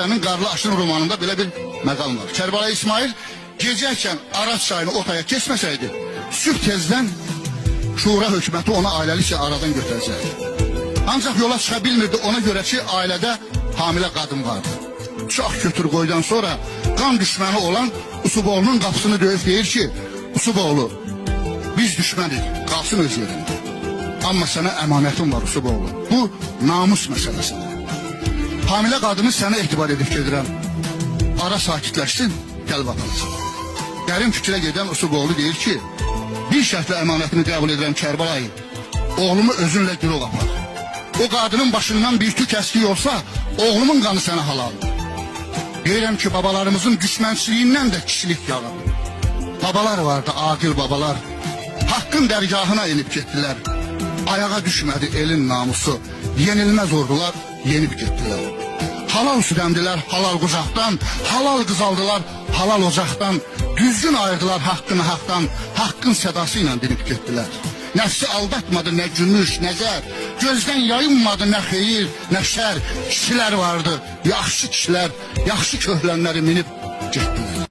Sənin Qarlı Aşın romanında belə bir məqam var. Kərbəlayı İsmail gecəykən Araz çayını otaya keçməsəydi, sübh tezdən Şura hökuməti ona ailəlikcə aradan götürəcəkdi. Ancaq yola çıxa bilmirdi, ona görə ki, ailədə hamilə qadın vardı. Çox götür qoydan sonra qan düşməni olan Usuboğlu'nun qapısını döyüb deyir ki, Usuboğlu, biz düşmənik, qalsın öz yerində. Amma sənə əmanətim var Usuboğlu. Bu namus məsələsidir. Hamilə qadını sənə etibar edib gedirəm. Ara sakitləşsin, gəlib aparacaq. Dərin fikrə gedən Usuboğlu deyir ki, bir şərtlə əmanətini qəbul edirəm Kərbəlayı. Oğlumu özünlə girov apar. O qadının başından bir tük əskik olsa, oğlumun qanı sənə halal. Deyirəm ki, babalarımızın düşmənçiliyindən də kişilik yalan. Babalar vardı, aqil babalar. Haqqın dərgahına inib getdilər. Ayağa düşmədi elin namusu. Yenilməz ordular, yenib getdilər. Halal südəmdilər halal qucaqdan, halal qızaldılar halal ocaqdan. Düzgün ayırdılar haqqını haqdan, haqqın sədası ilə dinib getdilər. Nəfsi aldatmadı nə gümüş, nə zər, gözdən yayınmadı nə xeyir, nə şər. Kişilər vardı, yaxşı kişilər, yaxşı köhlənləri minib getdilər.